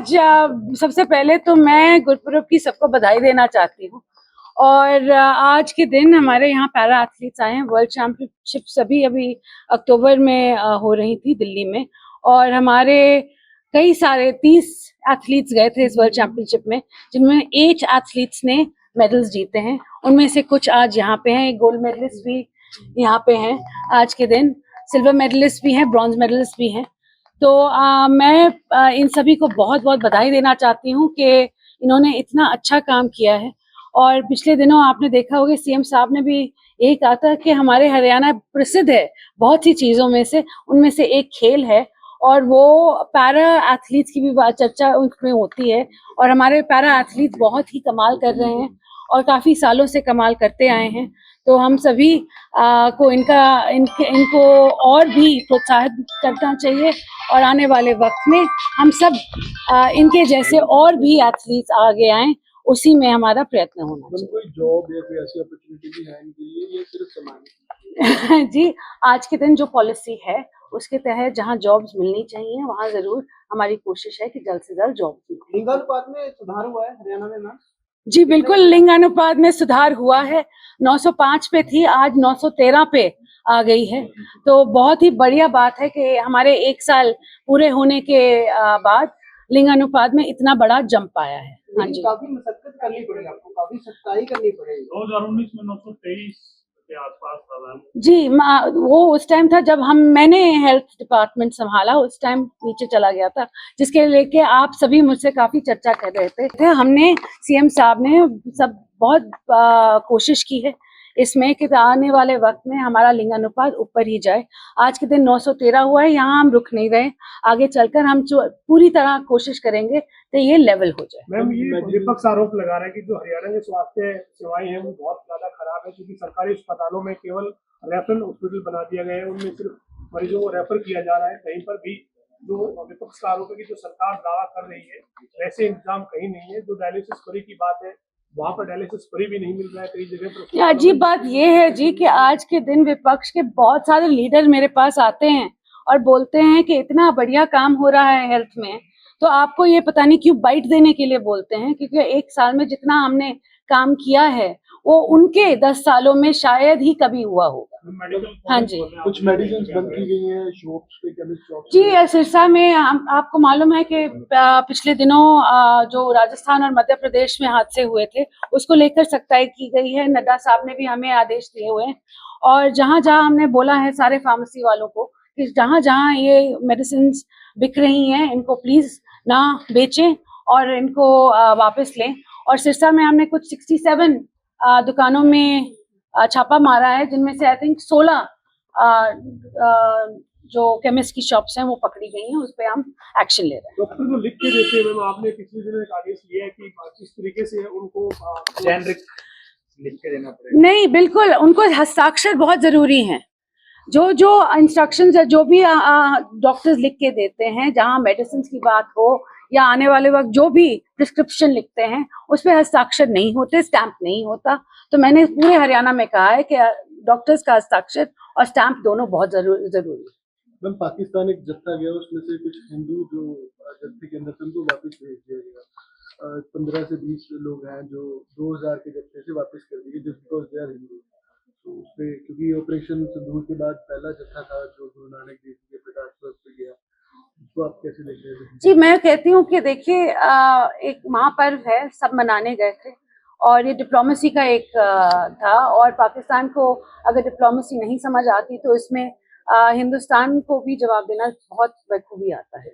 आज सबसे पहले तो मैं गुरपुरब की सबको बधाई देना चाहती हूँ। और आज के दिन हमारे यहाँ पैरा एथलीट्स आए हैं। वर्ल्ड चैंपियनशिप सभी अभी अक्टूबर में हो रही थी दिल्ली में, और हमारे कई सारे 30 एथलीट्स गए थे इस वर्ल्ड चैंपियनशिप में, जिनमें 8 एथलीट्स ने मेडल्स जीते हैं। उनमें से कुछ आज यहाँ पे हैं, एक गोल्ड मेडलिस्ट भी यहाँ पे हैं आज के दिन, सिल्वर मेडलिस्ट भी हैं, ब्रॉन्ज मेडलिस्ट भी हैं। तो मैं इन सभी को बहुत बहुत बधाई देना चाहती हूँ कि इन्होंने इतना अच्छा काम किया है। और पिछले दिनों आपने देखा होगा सीएम साहब ने भी यही कहा था कि हमारे हरियाणा प्रसिद्ध है बहुत सी चीज़ों में से, उनमें से एक खेल है, और वो पैरा एथलीट्स की भी चर्चा उसमें होती है। और हमारे पैरा एथलीट्स बहुत ही कमाल कर रहे हैं और काफ़ी सालों से कमाल करते आए हैं। तो हम सभी को इनको और भी प्रोत्साहित करना चाहिए, और आने वाले वक्त में हम सब इनके जैसे और भी एथलीट्स आगे आएं, उसी में हमारा प्रयत्न होना चाहिए। कोई जॉब या कोई ऐसी अपॉर्चुनिटी भी है इनके लिए, ये सिर्फ सामान जी, आज के दिन जो पॉलिसी है उसके तहत जहां जॉब्स मिलनी चाहिए वहां जरूर हमारी कोशिश है कि जल्द से जल्द जॉब मिले। लिंगानुपात में सुधार हुआ है हरियाणा में ना? जी बिल्कुल, लिंगानुपात में सुधार हुआ है। 905 पे थी, आज 913 पे आ गई है। तो बहुत ही बढ़िया बात है कि हमारे 1 साल पूरे होने के बाद लिंगानुपात में इतना बड़ा जंप आया है। हाँ जी, काफी मशक्कत करनी पड़ेगी आपको, काफी सख्ताई करनी पड़ेगी। 2019 में 923 के आसपास था। जी, वो उस टाइम था जब मैंने हेल्थ डिपार्टमेंट संभाला, उस टाइम नीचे चला गया था, जिसके लेके आप सभी मुझसे काफी चर्चा कर रहे थे। हमने सीएम साहब ने सब बहुत कोशिश की है इसमें कि आने वाले वक्त में हमारा लिंगानुपात ऊपर ही जाए। आज के दिन 913 हुआ है, यहाँ हम रुक नहीं रहे, आगे चलकर हम पूरी तरह कोशिश करेंगे तो ये लेवल हो जाए। मैम, ये विपक्ष आरोप लगा रहा है कि जो हरियाणा में स्वास्थ्य सेवाएं हैं वो बहुत ज्यादा खराब है, क्योंकि सरकारी अस्पतालों में केवल रेफरल हॉस्पिटल बना दिया गया है, उनमें सिर्फ मरीजों को रेफर किया जा रहा है। कहीं पर भी जो विपक्ष का आरोप है कि जो सरकार दावा कर रही है वैसे इंतजाम कहीं नहीं है। जो डायलिसिस फ्री की बात है, वहाँ पर डायलिसिस फ्री भी नहीं मिल रहा है कई जगह पर। अजीब बात ये है जी कि आज के दिन विपक्ष के बहुत सारे लीडर मेरे पास आते हैं और बोलते हैं कि इतना बढ़िया काम हो रहा है हेल्थ में, तो आपको ये पता नहीं क्यों बाइट देने के लिए बोलते हैं, क्योंकि 1 साल में जितना हमने काम किया है वो उनके 10 सालों में शायद ही कभी हुआ होगा। हाँ जी, कुछ मेडिसिन बंद की गई हैं शॉप्स पे, केमिस्ट शॉप्स जी। सिरसा में आपको मालूम है कि पिछले दिनों जो राजस्थान और मध्य प्रदेश में हादसे हुए थे, उसको लेकर सख्ताई की गई है। नड्डा साहब ने भी हमें आदेश दिए हुए हैं, और जहां जहां हमने बोला है सारे फार्मेसी वालों को कि जहां जहां ये मेडिसिन बिक रही हैं इनको प्लीज ना बेचें और इनको वापस लें। और सिरसा में हमने कुछ 67 दुकानों में छापा मारा है, जिनमें से आई थिंक 16 जो केमिस्ट की शॉप्स हैं वो पकड़ी गई हैं, उस पर हम एक्शन ले रहे हैं। डॉक्टर को लिख के देते हैं, मैम आपने पिछले दिनों एक आदेश लिया है कि किस तरीके से उनको जेनरिक लिख के देना पड़ेगा? नहीं, बिल्कुल, उनको हस्ताक्षर बहुत जरूरी है। जो जो इंस्ट्रक्शंस है, जो भी डॉक्टर्स लिख के देते हैं, जहां मेडिसिन की बात हो या आने वाले वक्त जो भी प्रिस्क्रिप्शन लिखते हैं उस पर हस्ताक्षर नहीं होते, स्टैंप नहीं होता। तो मैंने पूरे हरियाणा में कहा है कि डॉक्टर्स का हस्ताक्षर और स्टैंप दोनों बहुत जरूरी है। मैम, पाकिस्तान एक जत्था गया, उसमें से कुछ हिंदू जो जत्थे के अंदर थे उनको वापस भेज दिया गया। 15 से 20 लोग हैं जो 2000 के जत्थे से वापस कर दिए, just because they are Hindu. तो उसपे, क्योंकि ऑपरेशन सिंदूर के बाद पहला जत्था था जो गुरु नानक देव जी के प्रकाश पर्व पे गया, उसको आप कैसे देख रहे हैं? जी, मैं कहती हूँ कि देखिए, एक महापर्व है, सब मनाने गए थे और ये डिप्लोमेसी का एक था, और पाकिस्तान को अगर डिप्लोमेसी नहीं समझ आती तो इसमें हिंदुस्तान को भी जवाब देना बहुत बखूबी आता है।